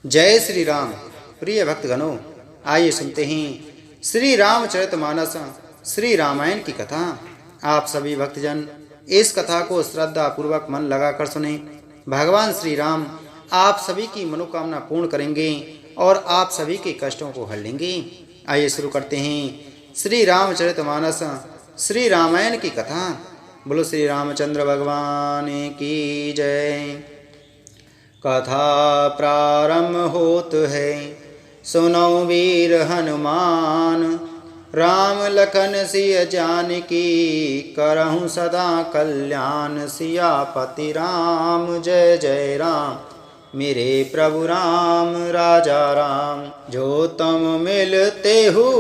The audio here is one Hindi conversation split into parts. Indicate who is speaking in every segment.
Speaker 1: जय श्री राम। प्रिय भक्तगणों, आइए सुनते हैं श्री रामचरितमानस श्री रामायण की कथा। आप सभी भक्तजन इस कथा को श्रद्धा पूर्वक मन लगाकर सुने। भगवान श्री राम आप सभी की मनोकामना पूर्ण करेंगे और आप सभी के कष्टों को हर लेंगे। आइए शुरू करते हैं श्री रामचरितमानस श्री रामायण की कथा। बोलो श्री रामचंद्र भगवान की जय। कथा प्रारंभ होत है, सुनो वीर हनुमान। राम लखन सिय जानकी, करहु सदा कल्याण। सियापति राम जय जय राम, मेरे प्रभु राम राजा राम। जो तुम मिलते हो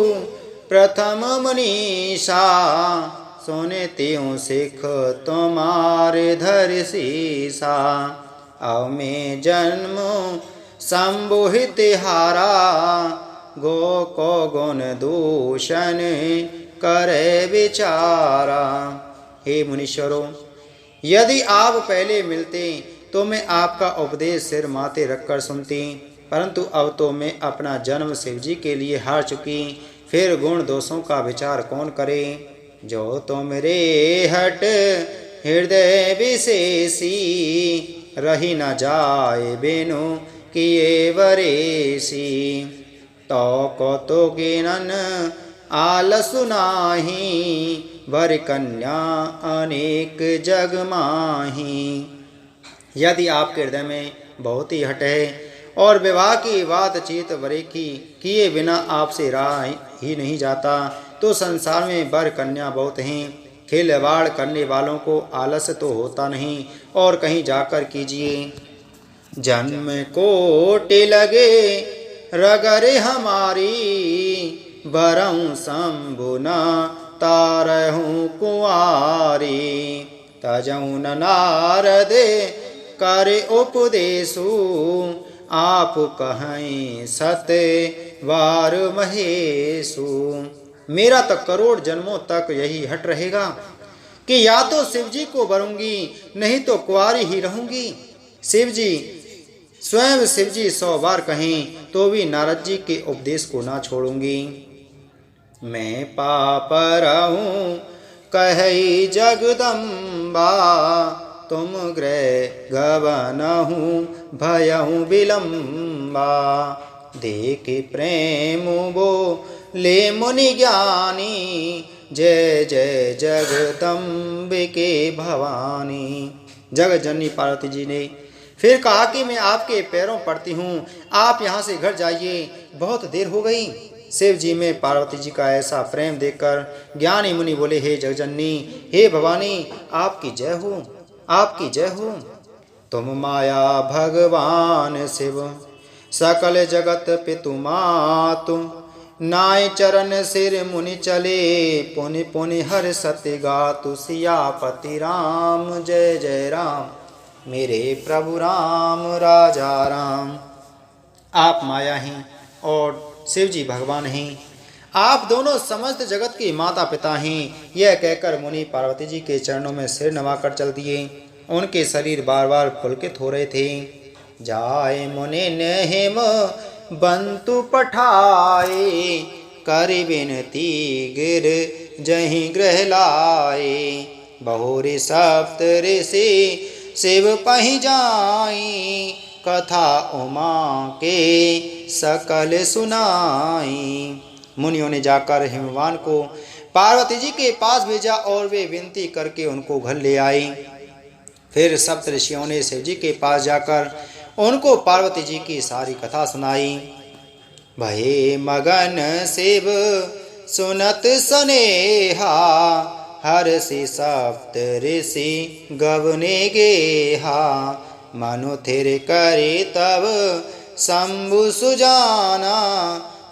Speaker 1: प्रथम मनीषा, सोने त्यों सिख तुम्हारे धर सीसा। अब में जन्म संबोहित हारा, गो को गुण दूषण करे विचारा। हे मुनीश्वरों, यदि आप पहले मिलते तो मैं आपका उपदेश सिर माथे रखकर सुनती, परंतु अब तो मैं अपना जन्म शिव जी के लिए हार चुकी, फिर गुण दोषों का विचार कौन करे। जो तुम रे हट हृदय विशेषी, रही न जाए बेनु किए वरेसी। तो को तो गिनन आलसु नाही, वर कन्या अनेक जग माही। यदि आपके हृदय में बहुत ही हट है और विवाह की बातचीत वरे की किए बिना आपसे रहा ही नहीं जाता, तो संसार में वर कन्या बहुत हैं। खिलवाड़ करने वालों को आलस तो होता नहीं, और कहीं जाकर कीजिए। जन्म कोटि लगे रगरे हमारी, बरऊं शंभु न तारहूं कुआरी। तजऊं न नारद करे उपदेशु, आप कहें सत्य वार महेशु। मेरा तो करोड़ जन्मों तक यही हट रहेगा कि या तो शिव जी को वरूंगी, नहीं तो कुंवारी ही रहूंगी। शिव जी स्वयं 100 बार कहें तो भी नारद जी के उपदेश को ना छोड़ूंगी। मैं पाप रहूं कही जगदम्बा, तुम गृह गवनहूं भयहूं विलम्बा। देख प्रेम वो ले मुनि ज्ञानी, जय जय जगदम्बिके भवानी। जगत जननी पार्वती जी ने फिर कहा कि मैं आपके पैरों पड़ती हूँ, आप यहाँ से घर जाइए, बहुत देर हो गई। शिव जी में पार्वती जी का ऐसा प्रेम देखकर ज्ञानी मुनि बोले, हे जगजननी, हे भवानी, आपकी जय हो, आपकी जय हो। तुम माया भगवान शिव, सकल जगत पितु मातु। नाय चरण सिर मुनि चले, पुनि पुनि हर सत्य गातु। सियापति राम जय जय राम, मेरे प्रभु राम राजा राम। आप माया हैं और शिव जी भगवान हैं, आप दोनों समस्त जगत के माता पिता हैं। यह कहकर मुनि पार्वती जी के चरणों में सिर नवाकर चल दिए। उनके शरीर बार बार पुलकित हो रहे थे। जाए मुनि ने हेम बंतु पठाए, करि बिनती गिर जहीं गृह लाए। बहुरी सप्त ऋषि शिव पहि जाई, कथा उमा के सकल सुनाई। मुनियों ने जाकर हिमवान को पार्वती जी के पास भेजा और वे विनती करके उनको घर ले आई। फिर सप्त ऋषियों ने शिव जी के पास जाकर उनको पार्वती जी की सारी कथा सुनाई। भये मगन शिव सुनत सनेहा, हर्षि सप्त ऋषि गवने गेहा। मनु थिर करे तब शंभु सुजाना,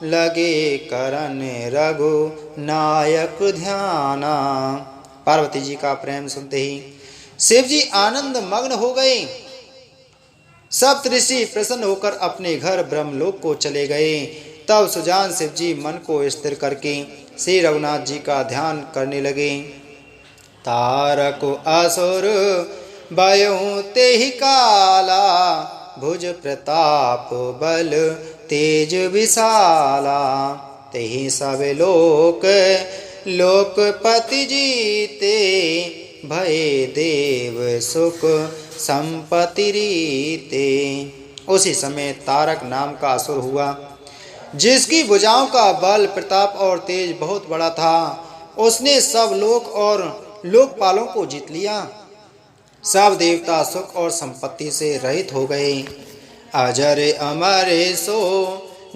Speaker 1: लगे करन रघु नायक ध्याना। पार्वती जी का प्रेम सुनते ही शिव जी आनंद मग्न हो गए। सप्त ऋषि प्रसन्न होकर अपने घर ब्रह्मलोक को चले गए। तब सुजान शिव जी मन को स्थिर करके श्री रघुनाथ जी का ध्यान करने लगे। तारक असुर भयउ तेहि काला, भुज प्रताप बल तेज विशाला। तेहि सब लोक लोकपति जीते, भय देव सुख संपत्ति रीते। उसी समय तारक नाम का असुर हुआ, जिसकी भुजाओं का बल प्रताप और तेज बहुत बड़ा था। उसने सब लोक और लोकपालों को जीत लिया। सब देवता सुख और संपत्ति से रहित हो गए। अजर अमर सो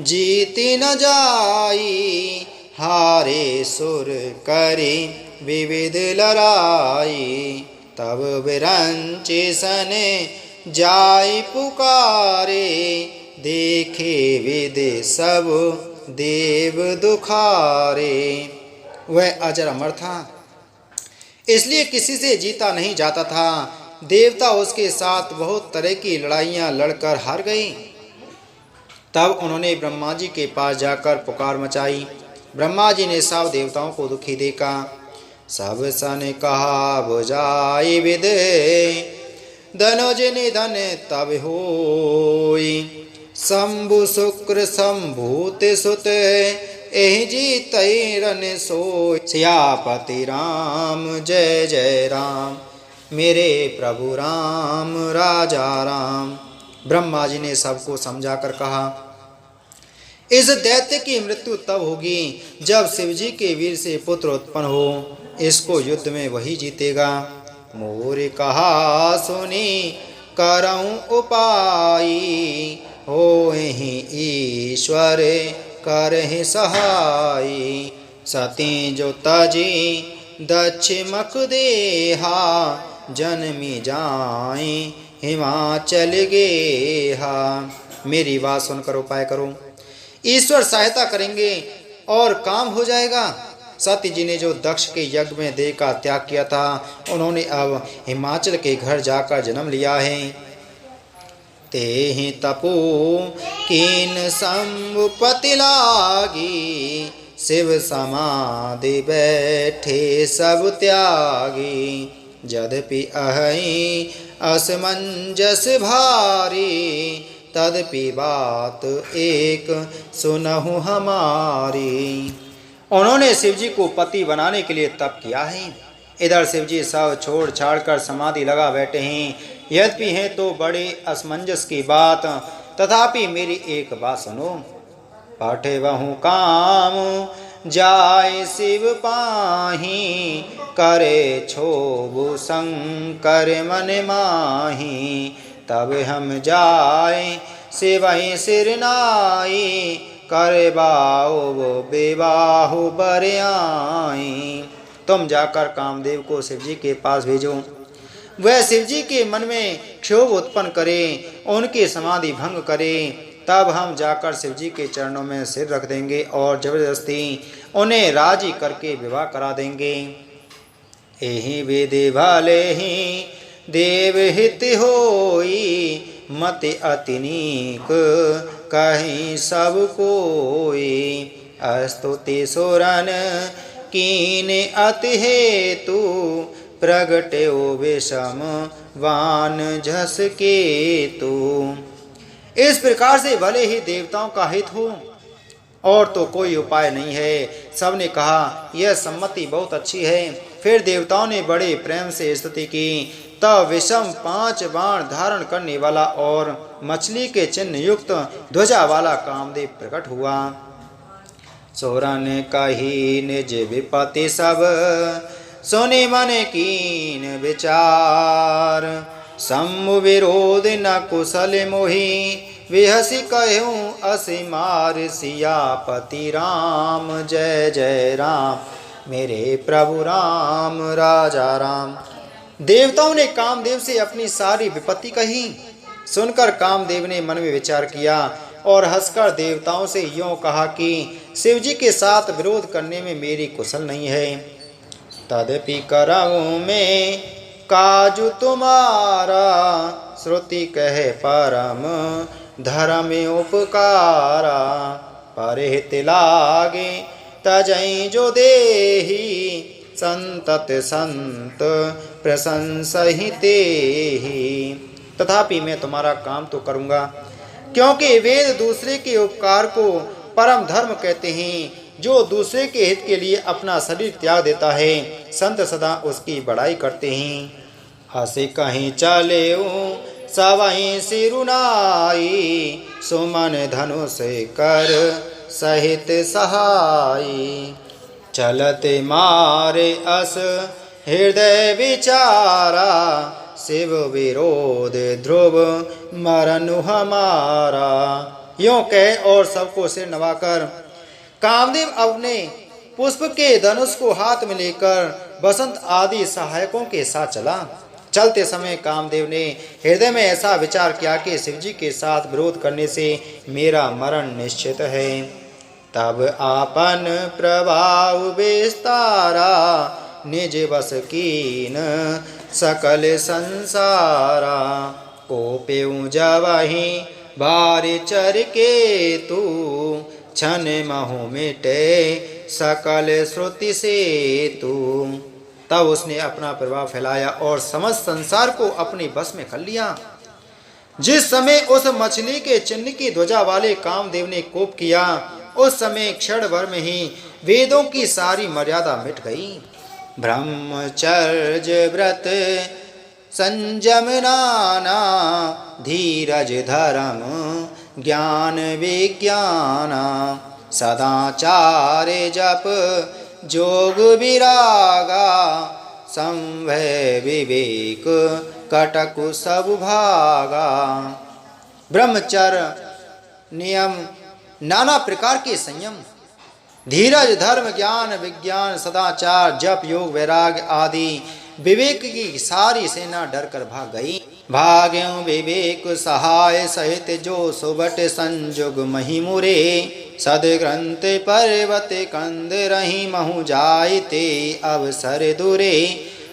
Speaker 1: जीति न जाई, हारे सुर करे विविध लड़ाई। तब विरंचि सन जाय पुकारे, देखे विद सब देव दुखारे। वह अजर अमर था, इसलिए किसी से जीता नहीं जाता था। देवता उसके साथ बहुत तरह की लड़ाइयाँ लड़कर हार गए। तब उन्होंने ब्रह्मा जी के पास जाकर पुकार मचाई। ब्रह्मा जी ने सब देवताओं को दुखी देखा। सब सन कहा बुझाई विद, धनुज निधन तब होई। शंभु शुक्र संभूत सुत, एहि जीत रन सोई। सियापति राम जय जय राम, मेरे प्रभु राम राजा राम। ब्रह्मा जी ने सबको समझाकर कहा, इस दैत्य की मृत्यु तब होगी जब शिवजी के वीर से पुत्र उत्पन्न हो। इसको युद्ध में वही जीतेगा। मोर कहा सुनी करऊं उपाय, होहि ईश्वर करहि सहाय। सती जो तजी दक्षिमक देहा, जन्मी जाए हिमाचल गेहा। मेरी बात सुनकर उपाय करो, ईश्वर सहायता करेंगे और काम हो जाएगा। सती जी ने जो दक्ष के यज्ञ में देह का त्याग किया था, उन्होंने अब हिमाचल के घर जाकर जन्म लिया है। तेहि तपो कीन संपत्ति लागी, शिव समाधि बैठे सब त्यागी। यद्यपि अहि असमंजस भारी, तदपि बात एक सुनहु हमारी। उन्होंने शिवजी को पति बनाने के लिए तप किया है। इधर शिवजी सब छोड़ छाड़ कर समाधि लगा बैठे हैं। यद्यपि है तो बड़े असमंजस की बात, तथापि मेरी एक बात सुनो। पाठे बहु काम जाय शिव पाही, करे क्षोभ शंकर मन माही। तब हम जाय शिवहि सिर नाई, करे बाओ बेबाहु बर आई। तुम जाकर कामदेव को शिवजी के पास भेजो, वह शिवजी के मन में क्षोभ उत्पन्न करे, उनकी समाधि भंग करे। तब हम जाकर शिवजी के चरणों में सिर रख देंगे और जबरदस्ती उन्हें राजी करके विवाह करा देंगे। एहि विधि भले ही देव हित होई, मति अति नीक कहीं सब कोई। स्तुति सुरन कीने अति हेतु, प्रगट्यो विषम वान झस केतु। इस प्रकार से भले ही देवताओं का हित हो और तो कोई उपाय नहीं है। सबने कहा यह सम्मति बहुत अच्छी है। फिर देवताओं ने बड़े प्रेम से स्तुति की। तब विषम 5 बाण धारण करने वाला और मछली के चिन्ह युक्त ध्वजा वाला कामदेव प्रकट हुआ। सोरन कही निज विपत्ति सब, सुनि मन कीन विचार। सम्मु विरोध न कुशल मोहि, विहसी कहूँ असि मार। सियापति राम जय जय राम, मेरे प्रभु राम राजा राम। देवताओं ने कामदेव से अपनी सारी विपत्ति कही। सुनकर कामदेव ने मन में विचार किया और हंसकर देवताओं से यूं कहा कि शिवजी के साथ विरोध करने में मेरी कुशल नहीं है। तदपि करऊं मैं काजु तुम्हारा, श्रुति कहे परम धर्म उपकारा। परहित लागे तजई जो देही, संतत संत प्रशंसहि तेहि। तथापि मैं तुम्हारा काम तो करूंगा, क्योंकि वेद दूसरे के उपकार को परम धर्म कहते हैं। जो दूसरे के हित के लिए अपना शरीर त्याग देता है, संत सदा उसकी बड़ाई करते हैं। हंसी कहीं चले सवहीं सिरुनाई, सुमन धनुष कर सहित सहाई। चलते मारे अस हृदय विचारा, शिव विरोध ध्रुव मरनु हमारा। यों कह और सबको सिर नवाकर कामदेव अपने पुष्प के धनुष को हाथ में लेकर बसंत आदि सहायकों के साथ चला। चलते समय कामदेव ने हृदय में ऐसा विचार किया कि शिवजी के साथ विरोध करने से मेरा मरण निश्चित है। तब आपन प्रभाव विस्तारा, निज बस कीन सकल संसारा। कोप्यू जवहि भारी चर के तू, क्षण महु मिटे सकल श्रुति से तू। तब उसने अपना प्रभाव फैलाया और समस्त संसार को अपने बस में कर लिया। जिस समय उस मछली के चिन्ह की ध्वजा वाले कामदेव ने कोप किया, उस समय क्षण भर में ही वेदों की सारी मर्यादा मिट गई। ब्रह्मचर्य व्रत संयम नाना, धीरज धर्म ज्ञान विज्ञाना। सदाचार जप जोग विरागा, संभय विवेक कटकु सब भागा। ब्रह्मचर्य नियम, नाना प्रकार के संयम, धीरज धर्म ज्ञान विज्ञान, सदाचार जप योग वैराग्य आदि विवेक की सारी सेना डर कर भाग गई। भाग्यों विवेक सहाय सहित जो सुबट संजुग महिमुरे। सदग्रंथ पर्वत कंद रही महु जायते अवसर दुरे।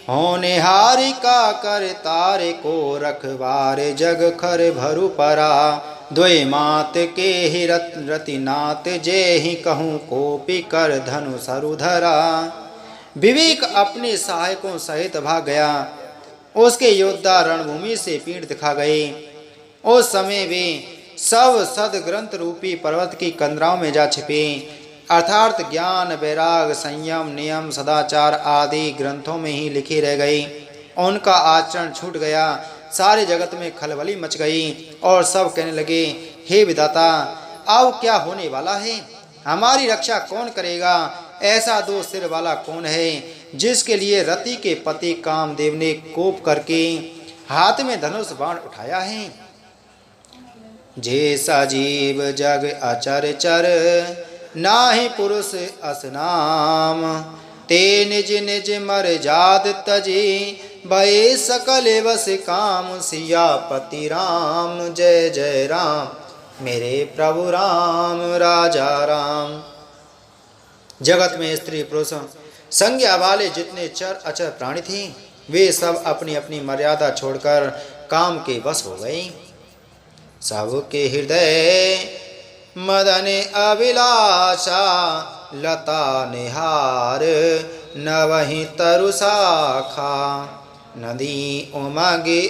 Speaker 1: होने हारिका कर तारे को रखवार जग खर भरु परा। द्वय मात के ही रतिनाथ जे ही कहूँ कोपी कर धनु सरुधरा। विवेक अपने सहायकों सहित भाग गया। उसके योद्धा रणभूमि से पीठ दिखा गए। उस समय वे सब सदग्रंथ रूपी पर्वत की कंदराओं में जा छिपे, अर्थात ज्ञान वैराग संयम नियम सदाचार आदि ग्रंथों में ही लिखे रह गए। उनका आचरण छूट गया। सारे जगत में खलबली मच गई और सब कहने लगे, हे विधाता, अब क्या होने वाला है? हमारी रक्षा कौन करेगा? ऐसा दो सिर वाला कौन है जिसके लिए रति के पति कामदेव ने कोप करके हाथ में धनुष बाण उठाया है? जे सजीव जग अचर चर, नाहि पुरुष असनाम। ते निज निज मर जात तजी, भय सकल वस काम। सियापति राम जय जय राम, मेरे प्रभु राम राजा राम। जगत में स्त्री पुरुष संज्ञा वाले जितने चर अचर प्राणी थे, वे सब अपनी अपनी मर्यादा छोड़कर काम के वश हो गए। सबके हृदय मदन अभिलाषा, लता निहार न वही तरु शाखा। नदी उमगे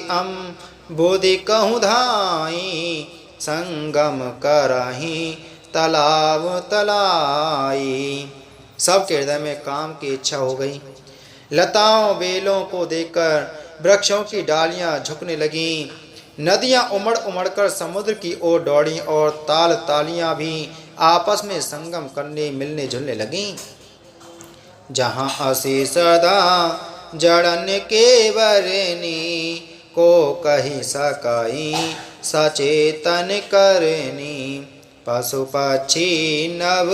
Speaker 1: बुधि कहूँ धाई, संगम करही तालाब तलाई। सबके हृदय में काम की इच्छा हो गई। लताओं बेलों को देखकर वृक्षों की डालियां झुकने लगीं। नदियां उमड़ उमड़ कर समुद्र की ओर दौड़ी और ताल तालियां भी आपस में संगम करने मिलने जुलने लगीं। जहाँ असी सदा जड़न के बरनी, को कही सकाई सचेतन करनी। पशु पक्षी नव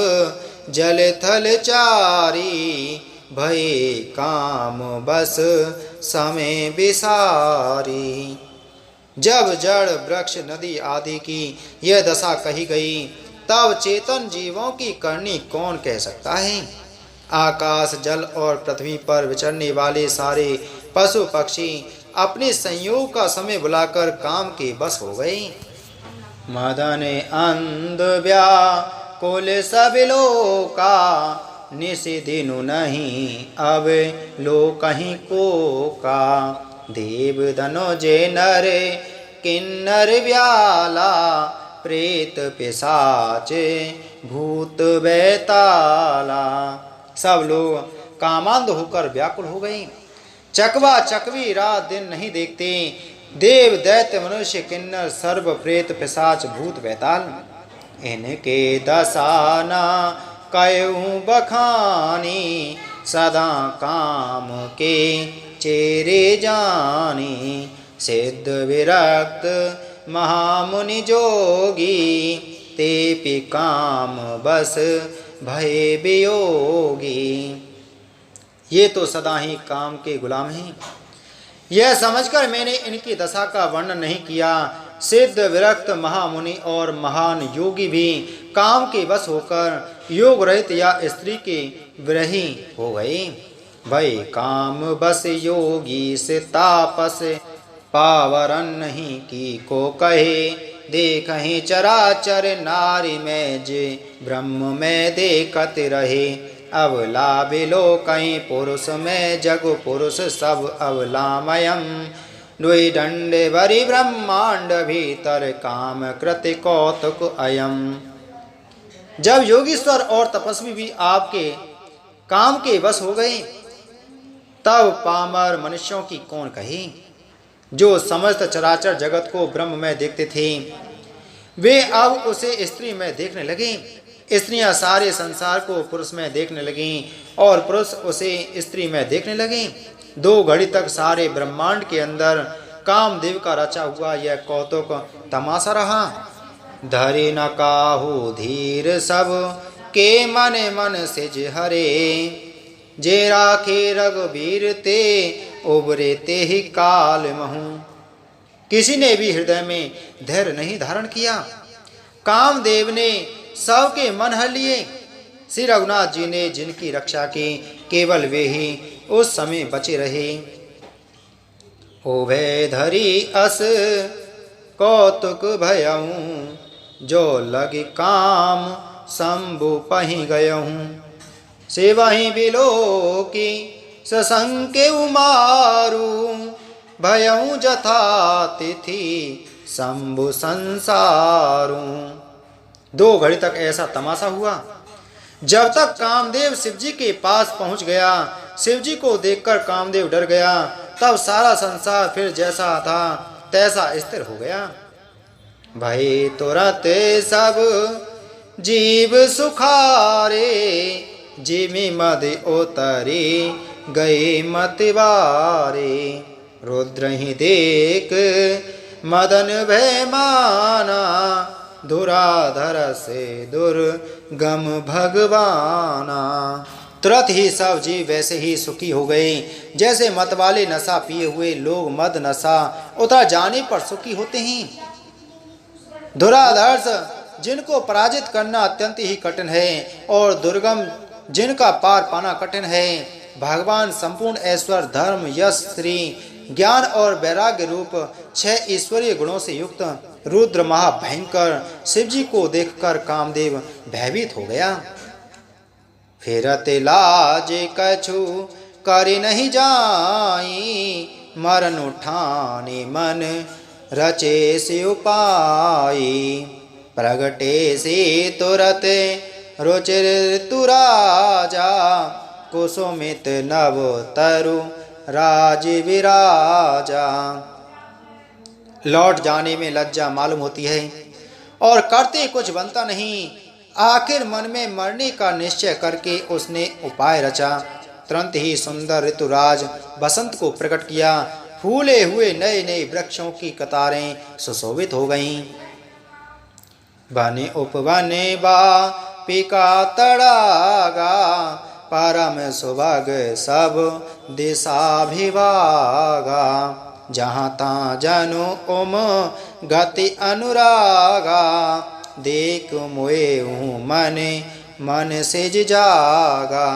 Speaker 1: जल थल चारी, भय काम बस समय विसारी। जब जड़ वृक्ष नदी आदि की यह दशा कही गई, तब चेतन जीवों की करनी कौन कह सकता है? आकाश जल और पृथ्वी पर विचरने वाले सारे पशु पक्षी अपने संयोग का समय बुलाकर काम के बस हो गए। मदन अंध व्याकुल सब लोका, निशि दिनु नहीं अब लो कहीं को का। देव धनो जे नर किन्नर व्याला प्रेत पिशाच भूत बैताला। सब लोग कामांध होकर व्याकुल हो गए। चकवा चकवी रात दिन नहीं देखते। देव दैत्य मनुष्य किन्नर सर्व प्रेत पिशाच भूत बैताल इनके दसाना कयूं बखानी सदा काम के चेरे जानी। सिद्ध विरक्त महामुनि जोगी तेपि काम बस भय वियोगी। ये तो सदा ही काम के गुलाम हैं। यह समझकर मैंने इनकी दशा का वर्णन नहीं किया। सिद्ध विरक्त महामुनि और महान योगी भी काम के वश होकर योग रहित या स्त्री के विरही हो गए। भय काम बस योगी से तापस पावरन नहीं की को कहे। देखहि चराचर नारी में जे ब्रह्म में देखत रहे। अवला बिलो कहीं पुरुष में जग पुरुष सब अवलामयम। द्वि दंडे वरि ब्रह्मांड भीतर काम कृति कौतुक अयम। जब योगीश्वर और तपस्वी भी आपके काम के वश हो गए तब पामर मनुष्यों की कौन कहे। जो समस्त चराचर जगत को ब्रह्म में देखते थे वे अब उसे स्त्री में देखने लगे। स्त्रियां सारे संसार को पुरुष में देखने लगी और पुरुष उसे स्त्री में देखने लगे। 2 घड़ी तक सारे ब्रह्मांड के अंदर कामदेव का रचा हुआ यह कौतुक तमाशा रहा। धरे न काहू धीर सब के मन मन सिज हरे। जे राखे रघुबीर ते उबरे ते ही काल महू। किसी ने भी हृदय में धैर्य नहीं धारण किया। कामदेव ने सबके मन हर लिए। श्री रघुनाथ जी ने जिनकी रक्षा की केवल वे ही उस समय बचे रहे। ओभे धरी अस कौतुक भयऊं जो लगी काम शंभु पही गयऊं। सेवहि बिलो की ससंके उमारू भयऊं जथा तिथि शंभु संसारू। 2 घड़ी तक ऐसा तमाशा हुआ। जब तक कामदेव शिवजी के पास पहुंच गया, शिवजी को देखकर कामदेव डर गया। तब सारा संसार फिर जैसा था तैसा स्थिर हो गया। भय तुरत सब जीव सुखारे। जिमि मद उतरी गए मतवारे। रुद्र ही देख मदन भय माना धुराधर से दुर्गम भगवाना। तुरंत ही सब जीव वैसे ही सुखी हो गए जैसे मतवाले नशा पिए हुए लोग मद नशा उतर जाने पर सुखी होते हैं। धुराधर्ष जिनको पराजित करना अत्यंत ही कठिन है और दुर्गम जिनका पार पाना कठिन है। भगवान संपूर्ण ऐश्वर्य धर्म यश श्री ज्ञान और वैराग्य रूप 6 ईश्वरीय गुणों से युक्त रुद्र महाभयंकर शिवजी को देखकर कामदेव भयभीत हो गया। फिरते लाज कछु कर नहीं जाई। मरण उठाने मन रचे से उपाई। प्रगटे से तुरत रुचिर तुराजा। कुसुमित नव तरु राज विराजा। लौट जाने में लज्जा मालूम होती है और करते कुछ बनता नहीं। आखिर मन में मरने का निश्चय करके उसने उपाय रचा। तुरंत ही सुंदर ऋतुराज बसंत को प्रकट किया। फूले हुए नए नए वृक्षों की कतारें सुशोभित हो गईं। बने उपवने बा पिका तड़ागा। परम सुभग सब दिशा भिवागा। जहाँ ता जनु उम गति अनुरागा। देख मोए मन मन सिज जागा।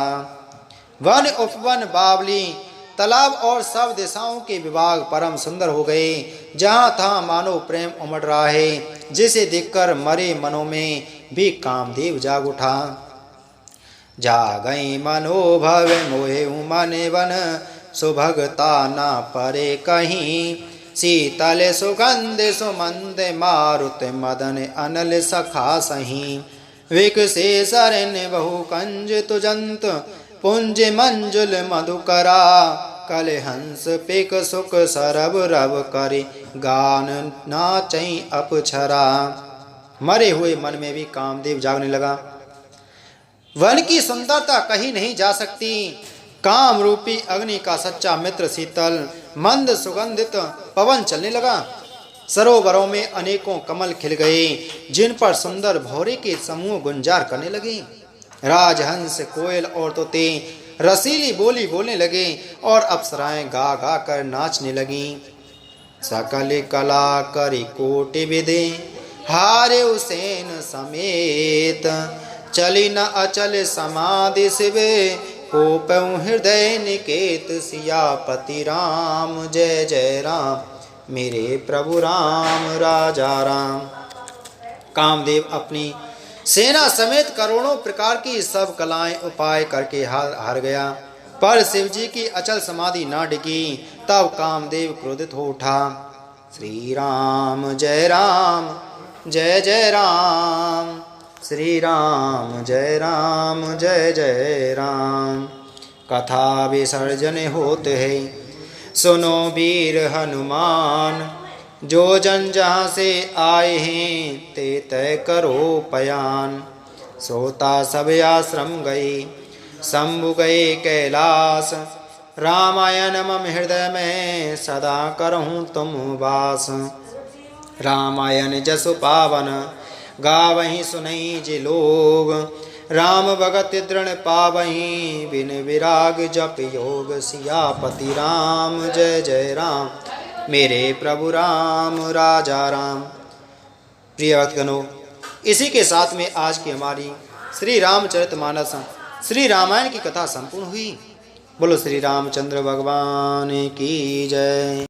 Speaker 1: वन उपवन बावली तालाब और सब दिशाओं के विभाग परम सुंदर हो गए। जहाँ था मानो प्रेम उमड़ रहा है जिसे देखकर मरे मनों में भी कामदेव जाग उठा। जागई मनोभव मोहे मन वन सुभगता न परे कहीं। शीतल सुगंध सुमंद मारुत मदन अनल सखा सही विकसे सरन बहु कंज तुजंत पुंज मंजुल मधुकरा कल हंस पिक सुख सरब रब करे गान नाचई अपछरा। मरे हुए मन में भी कामदेव जागने लगा। वन की सुंदरता कहीं नहीं जा सकती। काम रूपी अग्नि का सच्चा मित्र शीतल मंद सुगंधित पवन चलने लगा। सरोवरों में अनेकों कमल खिल गए जिन पर सुंदर भौरे के समूह गुंजार करने लगे। राजहंस कोयल और तोते रसीली बोली बोलने लगे और अप्सराएं गा गा कर नाचने लगी। सकल कला करी कोटि विदे हारे उसेन समेत चली न अचल समाधि शिवे कोपऊ हृदय निकेत सियापति राम जय जय राम मेरे प्रभु राम राजा राम। कामदेव अपनी सेना समेत करोड़ों प्रकार की सब कलाएं उपाय करके हार गया, पर शिवजी की अचल समाधि न डिगी। तब कामदेव क्रोधित हो उठा। श्री राम जय जय राम, श्री राम जय जय राम। कथा विसर्जन होते है सुनो वीर हनुमान, जो जन जहाँ से आए हैं ते तय करो पयान। सोता सब आश्रम गए शंभु गए कैलाश, रामायण मम हृदय में सदा करहूँ तुम वास। रामायण जसु पावन गावहीं सुनई जे लोग, राम भगत दृढ़ पावहीं बिन विराग जप योग। सियापति राम जय जय राम मेरे प्रभु राम राजा राम। प्रिय भक्तगणों, इसी के साथ में आज की हमारी श्री रामचरितमानस श्री रामायण की कथा संपूर्ण हुई। बोलो श्री रामचंद्र भगवान की जय।